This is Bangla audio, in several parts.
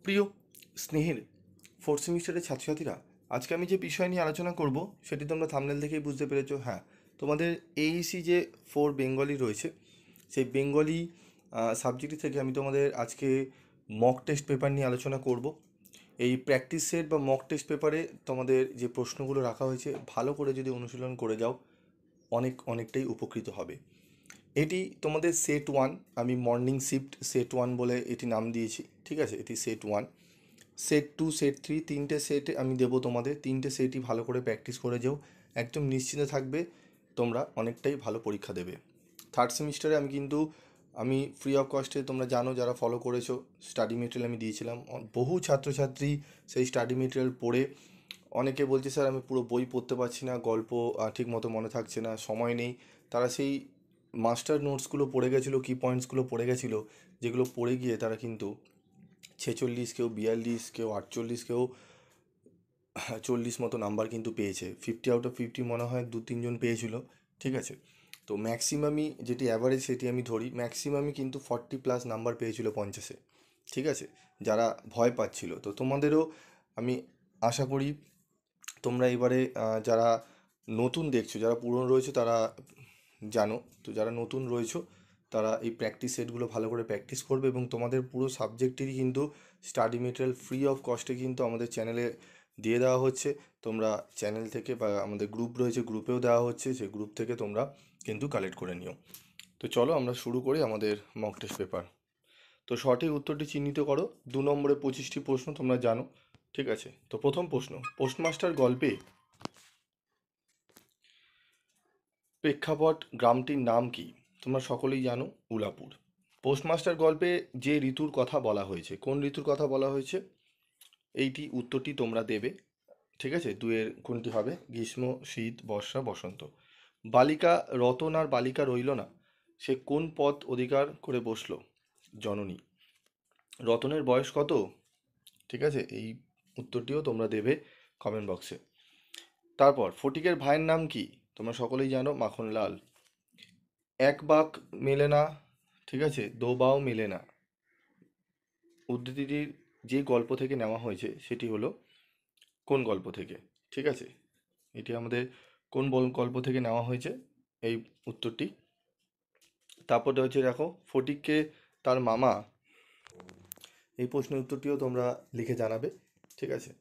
প্রিয় স্নেহের ফোর্থ সেমিস্টারের ছাত্রছাত্রীরা, আজকে আমি যে বিষয় নিয়ে আলোচনা করব সেটি তোমরা থাম্বনেল দেখেই বুঝতে পেরেছো। হ্যাঁ, তোমাদের এইসি যে বেঙ্গলি রয়েছে, সেই বেঙ্গলি সাবজেক্ট থেকে আমি তোমাদের আজকে মক টেস্ট পেপার নিয়ে আলোচনা করব। এই প্র্যাকটিস সেট বা মক টেস্ট পেপারে তোমাদের যে প্রশ্নগুলো রাখা হয়েছে, ভালো করে যদি অনুশীলন করে যাও অনেকটাই উপকৃত হবে। এটি তোমাদের সেট ওয়ান, আমি মর্নিং শিফট সেট ওয়ান বলে এটি নাম দিয়েছি। ঠিক আছে, এটি set one. Set two, set three, তিনটে সেট আমি দেবো তোমাদের। তিনটে সেটই ভালো করে প্র্যাকটিস করে যাও, একদম নিশ্চিন্ত থাকবে তোমরা অনেকটাই ভালো পরীক্ষা দেবে। থার্ড সেমিস্টারে আমি ফ্রি অফ কস্টে, তোমরা জানো যারা ফলো করেছো, স্টাডি মেটেরিয়াল আমি দিয়েছিলাম। বহু ছাত্রছাত্রী সেই স্টাডি মেটেরিয়াল পড়ে অনেকে বলছে, স্যার আমি পুরো বই পড়তে পারছি না, গল্প ঠিক মতো মনে থাকছে না, সময় নেই। তারা সেই মাস্টার নোটসগুলো পড়ে গেছিলো, কি পয়েন্টসগুলো পড়ে গেছিলো, যেগুলো পড়ে গিয়ে তারা কিন্তু 46, কেউ 42, কেউ 48, কেউ 40 মতো নাম্বার কিন্তু পেয়েছে। 50 আউট অফ 50 মনে হয় 2-3 জন পেয়েছিল। ঠিক আছে, তো ম্যাক্সিমামই যেটি অ্যাভারেজ সেটি আমি ধরি, ম্যাক্সিমামই কিন্তু 40+ নাম্বার পেয়েছিল 50-এ। ঠিক আছে, যারা ভয় পাচ্ছিল, তো তোমাদেরও আমি আশা করি তোমরা এবারে যারা নতুন দেখছো, যারা পুরনো রয়েছে তারা জানো, তো যারা নতুন রয়েছো তারা এই প্র্যাকটিস সেটগুলো ভালো করে প্র্যাকটিস করবে। এবং তোমাদের পুরো সাবজেক্টেরই কিন্তু স্টাডি মেটেরিয়াল ফ্রি অফ কস্টে কিন্তু আমাদের চ্যানেলে দিয়ে দেওয়া হচ্ছে। তোমরা চ্যানেল থেকে বা আমাদের গ্রুপ রয়েছে, গ্রুপেও দেওয়া হচ্ছে, সেই গ্রুপ থেকে তোমরা কিন্তু কালেক্ট করে নিও। তো চলো আমরা শুরু করি আমাদের মক টেস্ট পেপার। তো সঠিক উত্তরটি চিহ্নিত করো। 2 নম্বরে 25টি প্রশ্ন তোমরা জানো। ঠিক আছে, তো প্রথম প্রশ্ন, পোস্টমাস্টার গল্পে প্রেক্ষাপট গ্রামটির নাম কি? তোমরা সকলেই জানো, উলাপুর। পোস্টমাস্টার গল্পে যে ঋতুর কথা বলা হয়েছে, কোন ঋতুর কথা বলা হয়েছে? এইটি উত্তরটি তোমরা দেবে। ঠিক আছে, দুয়ের কোনটি হবে? গ্রীষ্ম, শীত, বর্ষা, বসন্ত। বালিকা রতন আর বালিকা রইল না, সে কোন পদ অধিকার করে বসলো? জননী। রতনের বয়স কত? ঠিক আছে, এই উত্তরটিও তোমরা দেবে কমেন্ট বক্সে। তারপর ফটিকের ভাইয়ের নাম কি? তোমরা সকলেই জানো, মাখনলাল। এক বাক মেলে না, ঠিক আছে, দো বাও মেলে না, উদ্ধৃতিটির যে গল্প থেকে নেওয়া হয়েছে সেটি হলো কোন গল্প থেকে? ঠিক আছে, এটি আমাদের কোন গল্প থেকে নেওয়া হয়েছে এই উত্তরটি? তারপর হচ্ছে দেখো, ফটিককে তার মামা, এই প্রশ্নের উত্তরটিও তোমরা লিখে জানাবে। ঠিক আছে,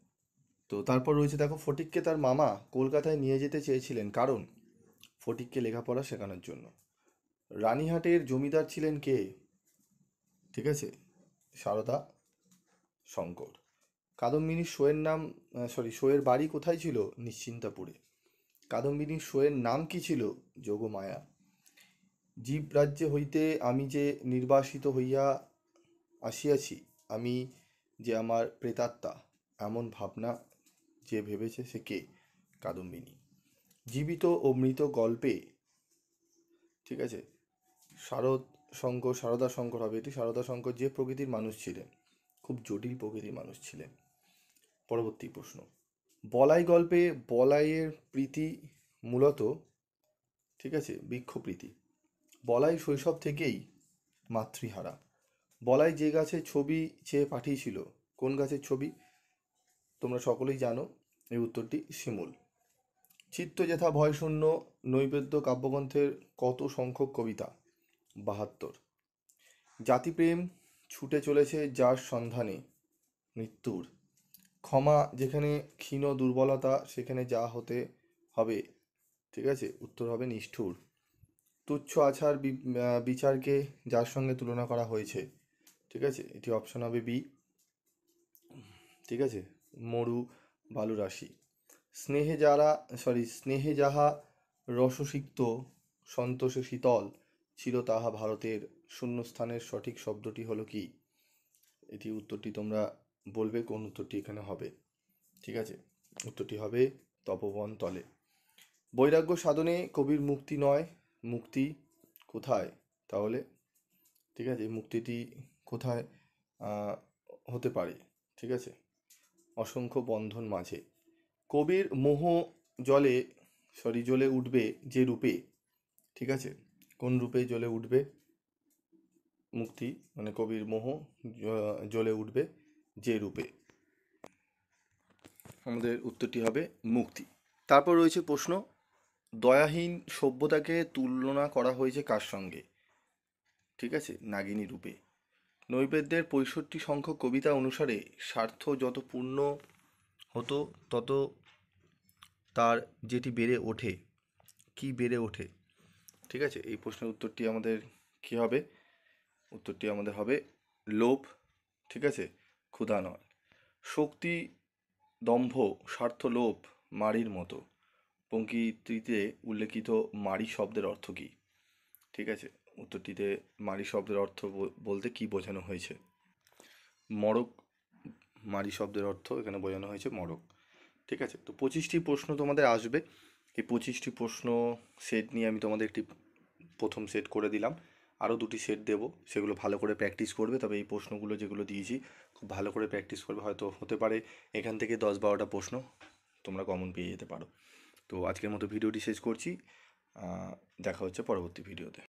তো তারপর রয়েছে দেখো, ফটিককে তার মামা কলকাতায় নিয়ে যেতে চেয়েছিলেন কারণ ফটিককে লেখাপড়া শেখানোর জন্য। রানীহাটের জমিদার ছিলেন কে? ঠিক আছে, সারদা শঙ্কর। কাদম্বিনীর শোয়ের নাম, শোয়ের বাড়ি কোথায় ছিল? নিশ্চিন্তাপুরে। কাদম্বিনীর শোয়ের নাম কি ছিল? যোগমায়া। জীব রাজ্য হইতে আমি যে নির্বাসিত হইয়া আসিয়াছি, আমি যে আমার প্রেতাত্মা, এমন ভাবনা যে ভেবেছে সে কে? কাদম্বিনী। জীবিত ও মৃত গল্পে, ঠিক আছে, শারদ শঙ্কর, সারদা শঙ্কর হবে এটি। সারদা শঙ্কর যে প্রকৃতির মানুষ ছিলেন, খুব জটিল প্রকৃতির মানুষ ছিলেন। পরবর্তী প্রশ্ন, বলাই গল্পে বলাইয়ের প্রীতি মূলত, ঠিক আছে, বৃক্ষপ্রীতি। বলাই শৈশব থেকেই মাতৃহারা। বলাই যে গাছের ছবি চেয়ে পাঠিয়েছিল, কোন গাছের ছবি? তোমরা সকলেই জানো, এই উত্তরটি শিমুল। চিত্ত যেথা ভয়শূন্য নৈবেদ্য কাব্যগ্রন্থের কত সংখ্যক কবিতা? 72। জাতিপ্রেম ছুটে চলেছে যার সন্ধানে মৃত্যুর। ক্ষমা যেখানে ক্ষীণ দুর্বলতা, সেখানে যা হতে হবে, ঠিক আছে, উত্তর হবে নিষ্ঠুর। তুচ্ছ আছাড় বিচারকে যার সঙ্গে তুলনা করা হয়েছে, ঠিক আছে, এটি অপশন হবে বি। ঠিক আছে, মরু বালুরাশি। স্নেহে যাহা রসসিক্ত সন্তোষে শীতল ছিল, তাহা ভারতের শূন্যস্থানের সঠিক শব্দটি হলো কি? এটি উত্তরটি তোমরা বলবে কোন উত্তরটি এখানে হবে। ঠিক আছে, উত্তরটি হবে তপবন তলে। বৈরাগ্য সাধনে কবির মুক্তি নয়, মুক্তি কোথায় তাহলে? ঠিক আছে, এই মুক্তিটি কোথায় হতে পারে? ঠিক আছে, অসংখ্য বন্ধন মাঝে। কবির মোহ জলে জ্বলে উঠবে যে রূপে, ঠিক আছে, কোন রূপে জ্বলে উঠবে মুক্তি, মানে কবির মোহ জ্বলে উঠবে যে রূপে, আমাদের উত্তরটি হবে মুক্তি। তারপর রয়েছে প্রশ্ন, দয়াহীন সভ্যতাকে তুলনা করা হয়েছে কার সঙ্গে? ঠিক আছে, নাগিনী রূপে। নৈবেদ্যের 65 সংখ্যক কবিতা অনুসারে স্বার্থ যত পূর্ণ হতো তত তার যেটি বেড়ে ওঠে, কি বেড়ে ওঠে? ঠিক আছে, এই প্রশ্নের উত্তরটি আমাদের কি হবে? উত্তরটি আমাদের হবে লোভ। ঠিক আছে, ক্ষুধা নয়। শক্তি, দম্ভ, স্বার্থ, লোভ মারির মতো। পঙ্ক্তিতে উল্লেখিত মারি শব্দের অর্থ কী? ঠিক আছে, উত্তরটিতে মারি শব্দের অর্থ বলতে কি বোঝানো হয়েছে? মড়ক। মারি শব্দের অর্থ এখানে বোঝানো হয়েছে মড়ক। ঠিক আছে, তো 25টি প্রশ্ন তোমাদের আসবে। এই 25টি প্রশ্ন সেট নিয়ে আমি তোমাদের একটি প্রথম সেট করে দিলাম, আরও 2টি সেট দেবো, সেগুলো ভালো করে প্র্যাকটিস করবে। তবে এই প্রশ্নগুলো যেগুলো দিয়েছি খুব ভালো করে প্র্যাকটিস করবে, হয়তো হতে পারে এখান থেকে 10-12টা প্রশ্ন তোমরা কমন পেয়ে যেতে পারো। তো আজকের মতো ভিডিওটি শেষ করছি, দেখা হচ্ছে পরবর্তী ভিডিওতে।